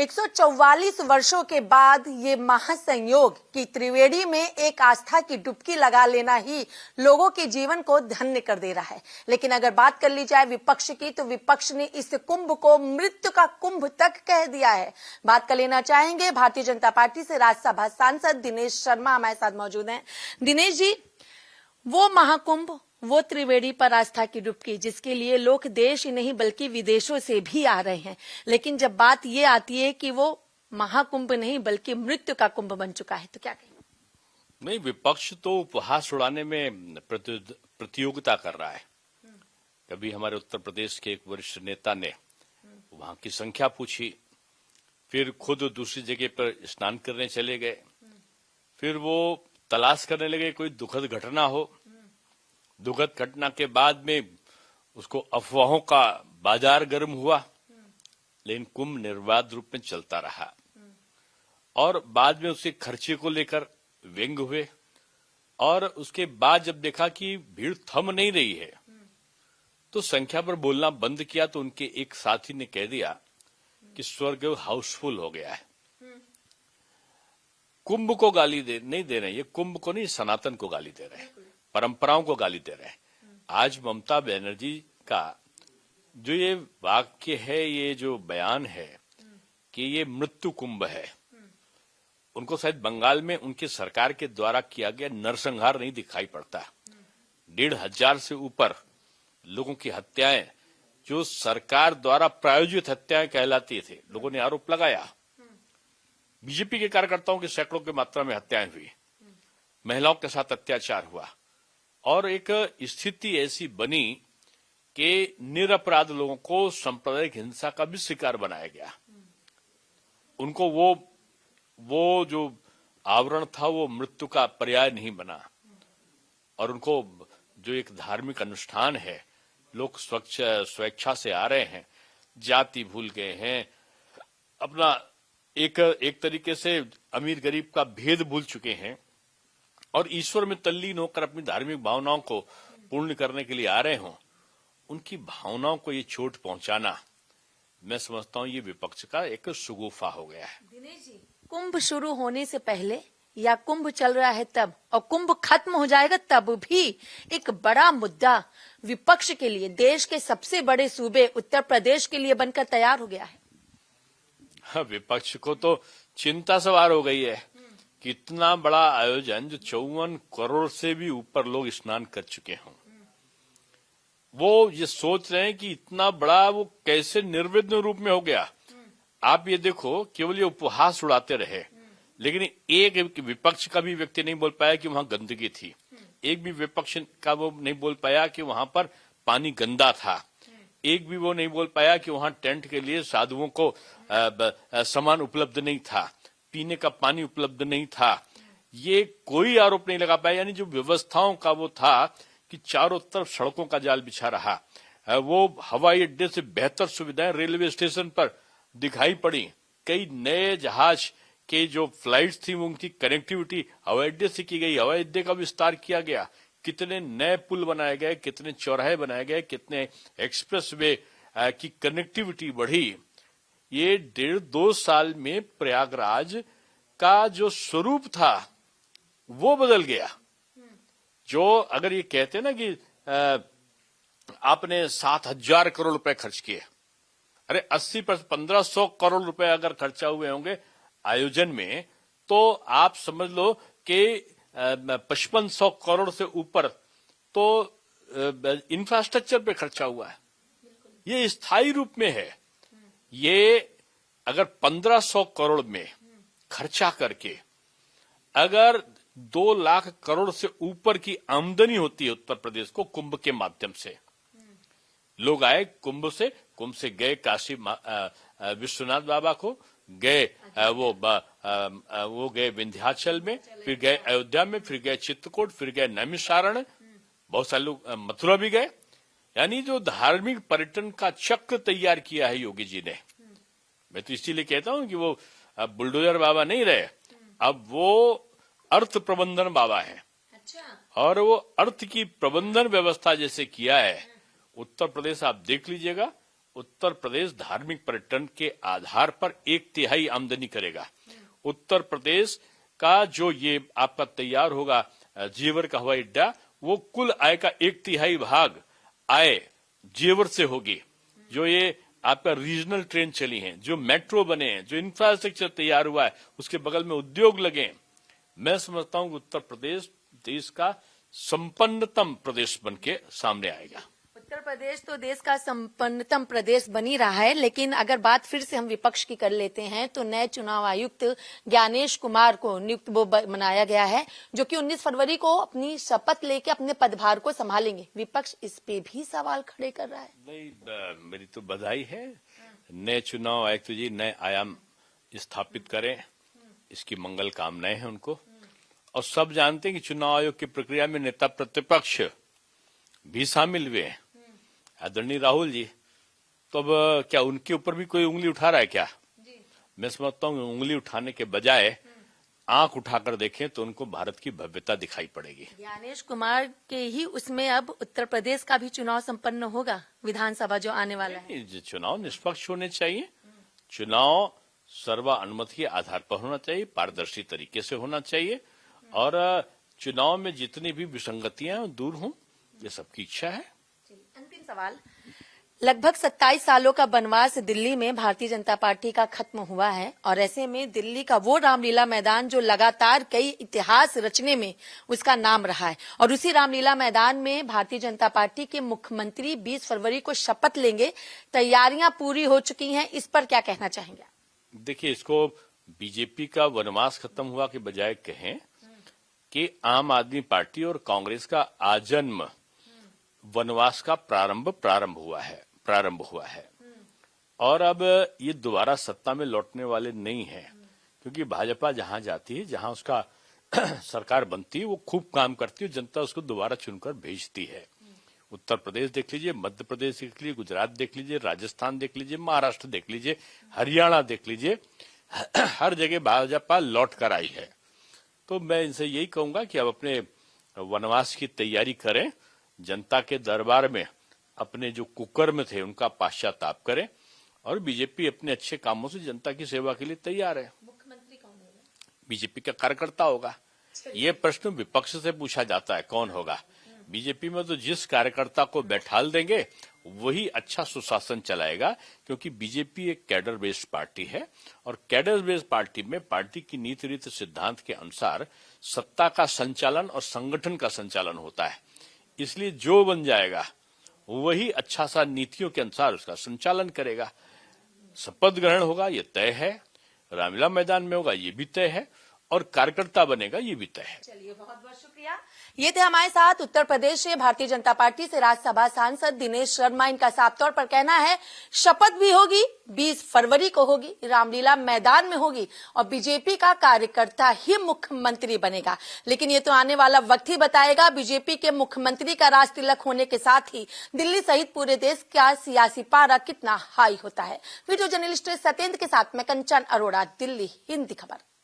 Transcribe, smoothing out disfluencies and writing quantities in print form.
144 वर्षों के बाद ये महासंयोग कि त्रिवेणी में एक आस्था की डुबकी लगा लेना ही लोगों के जीवन को धन्य कर दे रहा है। लेकिन अगर बात कर ली जाए विपक्ष की, तो विपक्ष ने इस कुंभ को मृत्यु का कुंभ तक कह दिया है। बात कर लेना चाहेंगे भारतीय जनता पार्टी से राज्यसभा सांसद दिनेश शर्मा हमारे साथ मौजूद हैं। दिनेश जी, वो महाकुंभ, वो त्रिवेणी पर आस्था की डुबकी जिसके लिए लोग देश ही नहीं बल्कि विदेशों से भी आ रहे हैं, लेकिन जब बात ये आती है कि वो महाकुंभ नहीं बल्कि मृत्यु का कुंभ बन चुका है, तो क्या कहें? नहीं, विपक्ष तो उपहास उड़ाने में प्रतियोगिता कर रहा है। कभी हमारे उत्तर प्रदेश के एक वरिष्ठ नेता ने वहां की संख्या पूछी, फिर खुद दूसरी जगह पर स्नान करने चले गए, फिर वो तलाश करने लगे कोई दुखद घटना हो। दुखद घटना के बाद में उसको अफवाहों का बाजार गर्म हुआ, लेकिन कुंभ निर्बाध रूप में चलता रहा। और बाद में उसके खर्चे को लेकर व्यंग हुए, और उसके बाद जब देखा कि भीड़ थम नहीं रही है तो संख्या पर बोलना बंद किया। तो उनके एक साथी ने कह दिया कि स्वर्ग हाउसफुल हो गया है। कुंभ को गाली नहीं दे रहे, ये कुंभ को नहीं, सनातन को गाली दे रहे हैं, परंपराओं को गाली दे रहे हैं। आज ममता बनर्जी का जो ये वाक्य है, ये जो बयान है कि ये मृत्यु कुंभ है, उनको शायद बंगाल में उनकी सरकार के द्वारा किया गया नरसंहार नहीं दिखाई पड़ता। 1,500 से ऊपर लोगों की हत्याएं जो सरकार द्वारा प्रायोजित हत्याएं कहलाती थे, लोगों ने आरोप लगाया। बीजेपी के कार्यकर्ताओं की सैकड़ों की मात्रा में हत्याएं हुई, महिलाओं के साथ अत्याचार हुआ, और एक स्थिति ऐसी बनी कि निरपराध लोगों को सांप्रदायिक हिंसा का भी शिकार बनाया गया। उनको वो जो आवरण था वो मृत्यु का पर्याय नहीं बना, और उनको जो एक धार्मिक अनुष्ठान है, लोग स्वेच्छा से आ रहे हैं, जाति भूल गए हैं, अपना एक तरीके से अमीर गरीब का भेद भूल चुके हैं, और ईश्वर में तल्लीन होकर अपनी धार्मिक भावनाओं को पूर्ण करने के लिए आ रहे हों, उनकी भावनाओं को ये चोट पहुंचाना, मैं समझता हूं ये विपक्ष का एक शगुफा हो गया है। दिनेश जी, कुंभ शुरू होने से पहले या कुंभ चल रहा है तब, और कुंभ खत्म हो जाएगा तब भी एक बड़ा मुद्दा विपक्ष के लिए, देश के सबसे बड़े सूबे उत्तर प्रदेश के लिए बनकर तैयार हो गया है। हाँ, विपक्ष को तो चिंता सवार हो गई है कि इतना बड़ा आयोजन जो 54 करोड़ से भी ऊपर लोग स्नान कर चुके हों, वो ये सोच रहे हैं कि इतना बड़ा वो कैसे निर्विघ्न रूप में हो गया। आप ये देखो, केवल ये उपहास उड़ाते रहे, लेकिन एक विपक्ष का भी व्यक्ति नहीं बोल पाया कि वहां गंदगी थी। एक भी विपक्ष का वो नहीं बोल पाया कि वहां पर पानी गंदा था। एक भी वो नहीं बोल पाया कि वहां टेंट के लिए साधुओं को सामान उपलब्ध नहीं था, पीने का पानी उपलब्ध नहीं था। ये कोई आरोप नहीं लगा पाया। यानी जो व्यवस्थाओं का वो था कि चारों तरफ सड़कों का जाल बिछा रहा, वो हवाई अड्डे से बेहतर सुविधाएं रेलवे स्टेशन पर दिखाई पड़ी। कई नए जहाज के जो फ्लाइट्स थी उनकी कनेक्टिविटी हवाई अड्डे से की गई, हवाई अड्डे का विस्तार किया गया, कितने नए पुल बनाए गए, कितने चौराहे बनाए गए, कितने एक्सप्रेसवे की कनेक्टिविटी बढ़ी। ये 1.5-2 साल में प्रयागराज का जो स्वरूप था वो बदल गया। जो अगर ये कहते ना कि आपने 7,000 करोड़ रुपए खर्च किए, अरे 80% 1,500 करोड़ रुपए अगर खर्चा हुए होंगे आयोजन में, तो आप समझ लो कि 5500 करोड़ से ऊपर तो इंफ्रास्ट्रक्चर पे खर्चा हुआ है। ये स्थायी रूप में है। ये अगर 1500 करोड़ में खर्चा करके अगर 2 लाख करोड़ से ऊपर की आमदनी होती है उत्तर प्रदेश को कुंभ के माध्यम से, लोग आए कुंभ से गए काशी विश्वनाथ बाबा को गए, वो गए विंध्याचल में, फिर गए अयोध्या में, फिर गए चित्रकूट, फिर गए नैमिषारण्य, बहुत सारे लोग मथुरा भी गए। यानी जो धार्मिक पर्यटन का चक्र तैयार किया है योगी जी ने, मैं तो इसीलिए कहता हूं कि वो अब बुलडोजर बाबा नहीं रहे, अब वो अर्थ प्रबंधन बाबा है। और वो अर्थ की प्रबंधन व्यवस्था जैसे किया है उत्तर प्रदेश, आप देख लीजिएगा उत्तर प्रदेश धार्मिक पर्यटन के आधार पर 1/3 आमदनी करेगा। उत्तर प्रदेश का जो ये आपका तैयार होगा जेवर का हवाई अड्डा, वो कुल आय का 1/3 भाग आय जेवर से होगी। जो ये आपका रीजनल ट्रेन चली हैं, जो मेट्रो बने हैं, जो इंफ्रास्ट्रक्चर तैयार हुआ है, उसके बगल में उद्योग लगे हैं, मैं समझता हूं कि उत्तर प्रदेश देश का संपन्नतम प्रदेश बन के सामने आएगा। उत्तर प्रदेश तो देश का संपन्नतम प्रदेश बन ही रहा है, लेकिन अगर बात फिर से हम विपक्ष की कर लेते हैं तो नए चुनाव आयुक्त ज्ञानेश कुमार को नियुक्त बनाया गया है, जो कि 19 फरवरी को अपनी शपथ लेके अपने पदभार को संभालेंगे। विपक्ष इस पे भी सवाल खड़े कर रहा है। नहीं, मेरी तो बधाई है। नए चुनाव आयुक्त जी नए आयाम स्थापित करें, इसकी मंगल कामनाएं हैं उनको। और सब जानते हैं कि चुनाव आयोग की प्रक्रिया में नेता प्रतिपक्ष भी शामिल हुए हैं, आदरणीय राहुल जी। तो अब क्या उनके ऊपर भी कोई उंगली उठा रहा है क्या? मैं समझता हूँ उंगली उठाने के बजाय आंख उठाकर देखें तो उनको भारत की भव्यता दिखाई पड़ेगी। ज्ञानेश कुमार के ही उसमें अब उत्तर प्रदेश का भी चुनाव संपन्न होगा, विधानसभा जो आने वाला है। चुनाव निष्पक्ष होने चाहिए, चुनाव सर्वानुमति के आधार पर होना चाहिए, पारदर्शी तरीके से होना चाहिए, और चुनाव में जितनी भी विसंगतियां दूर हों, ये सबकी इच्छा है। अंतिम सवाल, लगभग 27 सालों का वनवास दिल्ली में भारतीय जनता पार्टी का खत्म हुआ है, और ऐसे में दिल्ली का वो रामलीला मैदान जो लगातार कई इतिहास रचने में उसका नाम रहा है, और उसी रामलीला मैदान में भारतीय जनता पार्टी के मुख्यमंत्री 20 फरवरी को शपथ लेंगे। तैयारियां पूरी हो चुकी हैं, इस पर क्या कहना चाहेंगे? देखिए, इसको बीजेपी का वनवास खत्म हुआ के बजाय कहें कि आम आदमी पार्टी और कांग्रेस का आजन्म वनवास का प्रारंभ हुआ है। और अब ये दोबारा सत्ता में लौटने वाले नहीं है, क्योंकि भाजपा जहां जाती है, जहां उसका सरकार बनती है, वो खूब काम करती है, जनता उसको दोबारा चुनकर भेजती है। उत्तर प्रदेश देख लीजिए, मध्य प्रदेश देख लीजिए, गुजरात देख लीजिए, राजस्थान देख लीजिए, महाराष्ट्र देख लीजिए, हरियाणा देख लीजिए, हर जगह भाजपा लौट कर आई है। तो मैं इनसे यही कहूंगा कि अब अपने वनवास की तैयारी करें, जनता के दरबार में अपने जो कुकर्म थे उनका पाश्चाताप करें, और बीजेपी अपने अच्छे कामों से जनता की सेवा के लिए तैयार है। मुख्यमंत्री कौन होगा? बीजेपी का कार्यकर्ता होगा। ये प्रश्न विपक्ष से पूछा जाता है, कौन होगा? बीजेपी में तो जिस कार्यकर्ता को बैठाल देंगे वही अच्छा सुशासन चलाएगा, क्योंकि बीजेपी एक कैडर बेस्ड पार्टी है, और कैडर बेस्ड पार्टी में पार्टी की नीति रीति सिद्धांत के अनुसार सत्ता का संचालन और संगठन का संचालन होता है। इसलिए जो बन जाएगा वही अच्छा सा नीतियों के अनुसार उसका संचालन करेगा। शपथ ग्रहण होगा, ये तय है, रामलीला मैदान में होगा, ये भी तय है, और कार्यकर्ता बनेगा, ये भी तय है। चलिए, बहुत बहुत शुक्रिया। ये थे हमारे साथ उत्तर प्रदेश से भारतीय जनता पार्टी से राज्यसभा सांसद दिनेश शर्मा। इनका साफ तौर पर कहना है शपथ भी होगी, 20 फरवरी को होगी, रामलीला मैदान में होगी, और बीजेपी का कार्यकर्ता ही मुख्यमंत्री बनेगा। लेकिन ये तो आने वाला वक्त ही बताएगा बीजेपी के मुख्यमंत्री का राज तिलक होने के साथ ही दिल्ली सहित पूरे देश का सियासी पारा कितना हाई होता है। वीडियो जर्नलिस्ट सत्येंद्र के साथ मैं कंचन अरोड़ा, दिल्ली, हिंदी खबर।